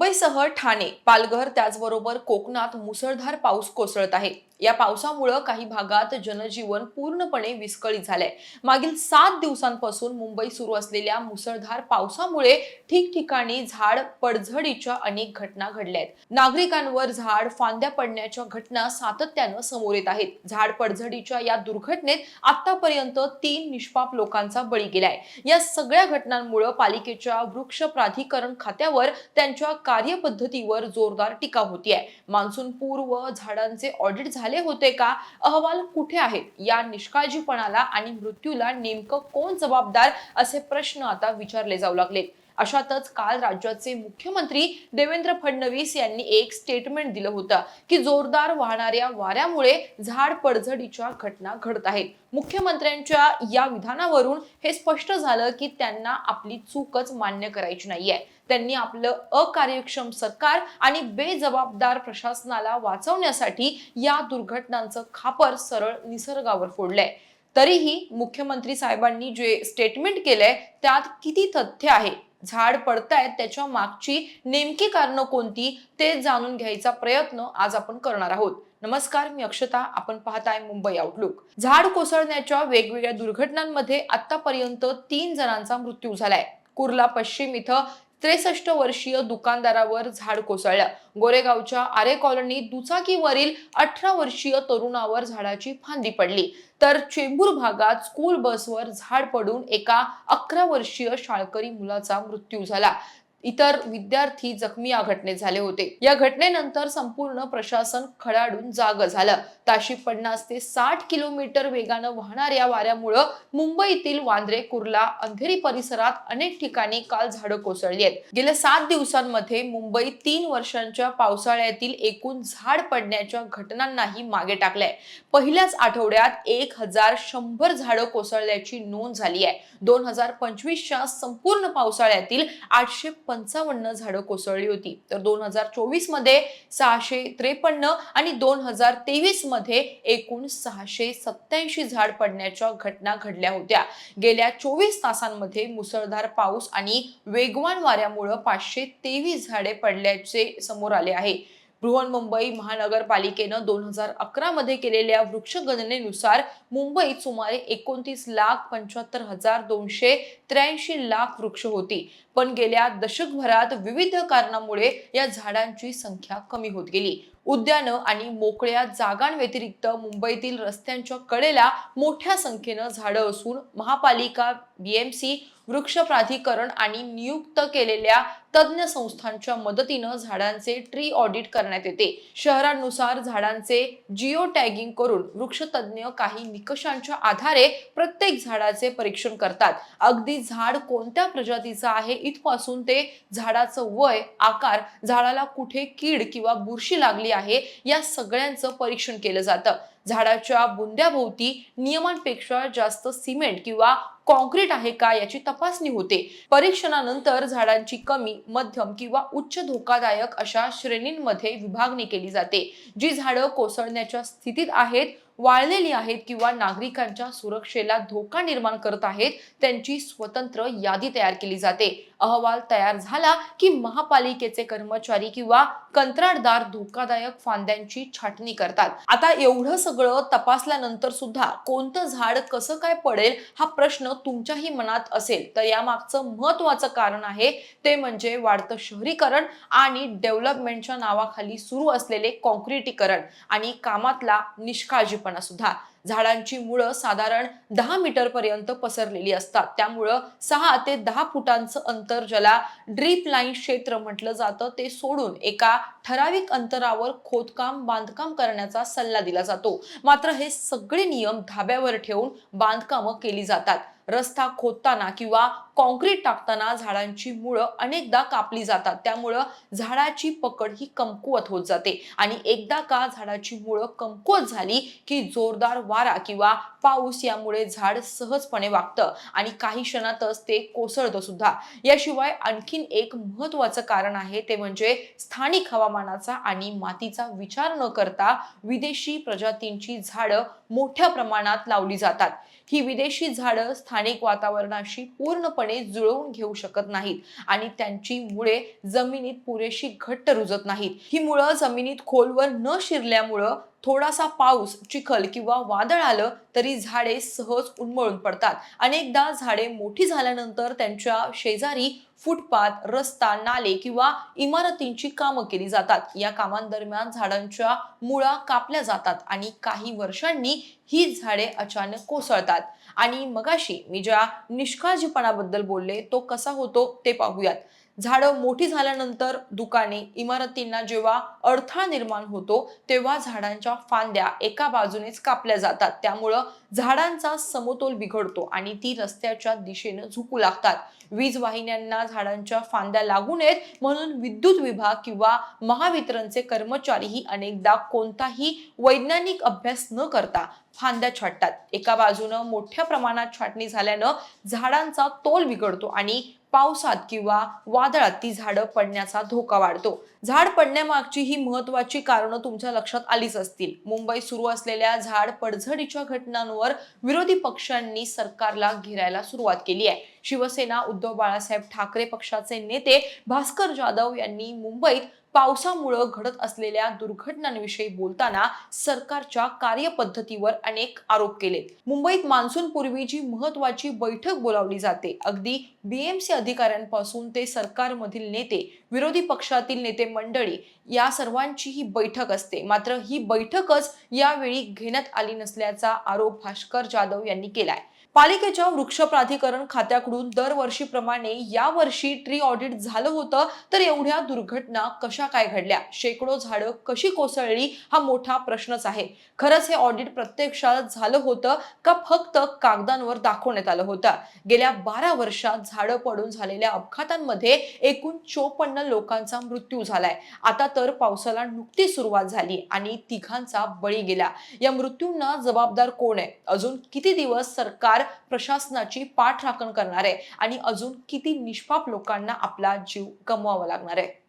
मुंबईसह ठाणे, पालघर त्याचबरोबर कोकणात मुसळधार पाऊस कोसळत आहे। या पावसामुळे काही भागात जनजीवन पूर्णपणे विस्कळीत झालंय। मागील 7 दिवसांपासून मुंबईत सुरू असलेल्या मुसळधार पावसामुळे ठिकठिकाणी झाड पडझडीच्या अनेक घटना घडल्या आहेत। नागरिकांवर झाड फांद्या पडण्याच्या घटना सातत्याने समोर येत आहेत। झाड पडझडीच्या या दुर्घटनेत आतापर्यंत 3 निष्पाप लोकांचा बळी गेलाय। या सगळ्या घटनांमुळे पालिकेच्या वृक्ष प्राधिकरण खात्यावर त्यांच्या कार्यपद्धतीवर जोरदार टीका होतीये। मान्सून पूर्व झाडांचे ऑडिट झाले होते का? अहवाल कुठे आहेत? या निष्काळजीपणाला आणि मृत्यूला नेमकं कोण जबाबदार असे प्रश्न आता विचारले जाऊ लागले। अशातच काल राज्याचे मुख्यमंत्री देवेंद्र फडणवीस यांनी एक स्टेटमेंट दिलं होतं की जोरदार वाहणाऱ्या वाऱ्यामुळे झाड पडझडीच्या घटना घडत आहेत। मुख्यमंत्र्यांच्या या विधानावरून हे स्पष्ट झालं की त्यांना आपली चूकच मान्य करायची नाहीये। त्यांनी आपलं अकार्यक्षम सरकार आणि बेजबाबदार प्रशासनाला वाचवण्यासाठी या दुर्घटनांचं खापर सरळ निसर्गावर फोडलंय। तरीही मुख्यमंत्री साहेबांनी जे स्टेटमेंट केलंय त्यात किती तथ्य आहे, झाड पडतायत त्याच्या मागची नेमकी कारणं कोणती, ते जाणून घ्यायचा प्रयत्न आज आपण करणार आहोत। नमस्कार, मी अक्षता, आपण पाहताय मुंबई आउटलुक। झाड कोसळण्याच्या वेगवेगळ्या दुर्घटनांमध्ये आतापर्यंत 3 जणांचा मृत्यू झालाय। कुर्ला पश्चिम इथं 63 वर्षीय दुकानदारावर झाड कोसळलं। गोरेगावच्या आरे कॉलनीत दुचाकीवरील 18 वर्षीय तरुणावर झाडाची फांदी पडली। तर चेंबूर भागात स्कूल बसवर झाड पडून एका 11 वर्षीय शाळकरी मुलाचा मृत्यू झाला। इतर विद्यार्थी जखमी या घटनेत झाले होते। या घटनेनंतर संपूर्ण प्रशासन खडाडून जाग झालं। ताशी 50 ते 60 किलोमीटर वेगानं वाहणाऱ्या वाऱ्यामुळे मुंबईतील वांद्रे, कुर्ला, अंधेरी परिसरात अनेक ठिकाणी काल झाडं कोसळली आहेत। गेल्या 7 दिवसांमध्ये मुंबईत 3 वर्षांच्या पावसाळ्यातील एकूण झाड पडण्याच्या घटनांनाही मागे टाकलंय। पहिल्याच आठवड्यात 1100 झाडं कोसळल्याची नोंद झाली आहे। 2025च्या संपूर्ण पावसाळ्यातील 855 झाडं कोसळली होती, तर 2024 मध्ये 653 आणि 2023 मध्ये एकूण 687 झाड पडण्याच्या घटना घडल्या होत्या। गेल्या 24 तासांमध्ये मुसळधार पाऊस आणि वेगवान वाऱ्यामुळे 523 झाडे पडल्याचे समोर आले आहे। बृहन्मुंबई महानगरपालिकेनं 2011 मध्ये केलेल्या वृक्ष गणनेनुसार मुंबईत सुमारे 29,75,283 लाख वृक्ष होती, पण गेल्या दशकभरात विविध कारणामुळे या झाडांची संख्या कमी होत गेली। उद्यानं आणि मोकळ्या जागांव्यतिरिक्त मुंबईतील रस्त्यांच्या कडेला मोठ्या संख्येनं झाडं असून महापालिका, बीएमसी, वृक्ष प्राधिकरण आणि नियुक्त केलेल्या तज्ञ संस्थांच्या मदतीनं झाडांचे ट्री ऑडिट करण्यात येते। शहरानुसार झाडांचे जिओ टॅगिंग करून वृक्षतज्ञ काही निकषांच्या आधारे प्रत्येक झाडाचे परीक्षण करतात। अगदी झाड कोणत्या प्रजातीचं आहे इथपासून ते झाडाचं वय, आकार, झाडाला कुठे कीड किंवा बुरशी लागली आहे या सगळ्यांचं परीक्षण केलं जातं। झाडाच्या बुंद्याभोवती नियमांपेक्षा जास्त सिमेंट किंवा कॉन्क्रीट आहे का याची तपासणी होते। परीक्षणानंतर झाडांची कमी, मध्यम किंवा उच्च धोकादायक अशा श्रेणींमध्ये विभागणी केली जाते। जी झाडं कोसळण्याच्या स्थितीत आहेत, वाळलेली आहेत किंवा नागरिकांच्या सुरक्षेला धोका निर्माण करत आहेत त्यांची स्वतंत्र यादी तयार केली जाते। अहवाल तयार झाला की महापालिकेचे कर्मचारी किंवा कंत्राटदार धोकादायक फांद्यांची छाटणी करतात। आता एवढं सगळं तपासल्यानंतर सुद्धा कोणतं झाड कसं काय पडेल हा प्रश्न तुमच्याही मनात असेल तर यामागचं महत्त्वाचं कारण आहे ते म्हणजे वाढतं शहरीकरण आणि डेव्हलपमेंटच्या नावाखाली सुरू असलेले कॉन्क्रिटीकरण आणि कामातला निष्काळजीपणा सुद्धा। झाडांची मुळं साधारण 10 मीटर पर्यंत पसरलेली असतात, त्यामुळं 6 ते 10 फुटांचं अंतर, ज्याला ड्रीप लाईन क्षेत्र म्हटलं जातं, ते सोडून एका ठराविक अंतरावर खोदकाम, बांधकाम करण्याचा सल्ला दिला जातो। मात्र हे सगळे नियम धाब्यावर ठेवून बांधकामं केली जातात। रस्ता खोदताना किंवा कॉन्क्रीट टाकताना झाडांची मुळं अनेकदा कापली जातात, त्यामुळं झाडाची पकड ही कमकुवत होत जाते आणि एकदा का झाडाची मुळं कमकुवत झाली की जोरदार वारा किंवा पाऊस यामुळे झाड सहजपणे वाकतं आणि काही क्षणातच ते कोसळतं सुद्धा। याशिवाय आणखीन एक महत्त्वाचं कारण आहे ते म्हणजे स्थानिक हवामानाचा आणि मातीचा विचार न करता विदेशी प्रजातींची झाडं मोठ्या प्रमाणात लावली जातात। ही विदेशी झाडं स्थानिक वातावरणाशी पूर्णपणे जुळवून घेऊ शकत नाहीत आणि त्यांची मुळे जमिनीत पुरेशी घट्ट रुजत नाहीत. ही मुळं जमिनीत खोलवर न शिरल्यामुळं थोडासा पाऊस, चिखल किंवा वादळ आलं तरी झाडे सहज उन्मळून पडतात. अनेकदा झाडे मोठी झाल्यानंतर त्यांच्या शेजारी फुटपाथ, रस्ता, नाले किंवा इमारतींची कामं केली जातात. या कामांदरम्यान झाडांच्या मुळा कापल्या जातात आणि काही वर्षांनी ही झाडे अचानक कोसळतात. आणि मगाशी मी ज्या निष्काळजीपणाबद्दल बोलले तो कसा होतो ते पाहूयात. झाडं मोठी झाल्यानंतर दुकाने, इमारतींना जेव्हा अडथळा निर्माण होतो तेव्हा झाडांच्या फांद्या एका बाजूनेच कापल्या जातात. त्यामुळं झाडांचा समतोल बिघडतो आणि ती रस्त्याच्या दिशेनं झुकू लागतात. वीज वाहिन्यांना झाडांच्या फांद्या लागू नयेत म्हणून विद्युत विभाग किंवा महावितरणचे कर्मचारीही अनेकदा कोणताही वैज्ञानिक अभ्यास न करता फांद्या छाटतात. एका बाजूनं मोठ्या प्रमाणात छाटणी झाल्यानं झाडांचा तोल बिघडतो आणि पावसात किंवा वादळात ती झाडं पडण्याचा धोका वाढतो. झाड पडण्यामागची ही महत्वाची कारणं तुमच्या लक्षात आलीच असतील. मुंबईत सुरू असलेल्या झाड पडझडीच्या घटनांवर विरोधी पक्षांनी सरकारला घेरायला सुरुवात केली आहे. शिवसेना, उद्धव बाळासाहेब ठाकरे पक्षाचे नेते भास्कर जाधव यांनी मुंबईत पावसामुळे घडत असलेल्या दुर्घटनांविषयी बोलताना सरकारच्या कार्यपद्धतीवर अनेक आरोप केले. मुंबईत मान्सून पूर्वी जी महत्वाची बैठक बोलावली जाते, अगदी बीएमसी अधिकाऱ्यांपासून ते सरकारमधील नेते, विरोधी पक्षातील नेते मंडळी या सर्वांची ही बैठक असते. मात्र ही बैठकच यावेळी घेण्यात आली नसल्याचा आरोप भास्कर जाधव यांनी केलाय. पालिकेच्या वृक्ष प्राधिकरण खात्याकडून दरवर्षीप्रमाणे यावर्षी ट्री ऑडिट झालं होतं, तर एवढ्या दुर्घटना कशा काय घडल्या? शेकडो झाडं कशी कोसळली हा मोठा प्रश्नच आहे. खरंच हे ऑडिट प्रत्यक्षात झालं होतं का फक्त कागदांवर दाखवण्यात आलं होतं? गेल्या 12 वर्षात झाडं पडून झालेल्या अपघातांमध्ये एकूण 54 लोकांचा मृत्यू झालाय. आता तर पावसाला नुकतीच सुरुवात झाली आणि तिघांचा बळी गेला. या मृत्यूंना जबाबदार कोण आहे? अजून किती दिवस सरकार प्रशासनाची पाठराखण करणार आहे आणि अजून किती निष्पाप लोकांना आपला जीव गमवावा लागणार आहे?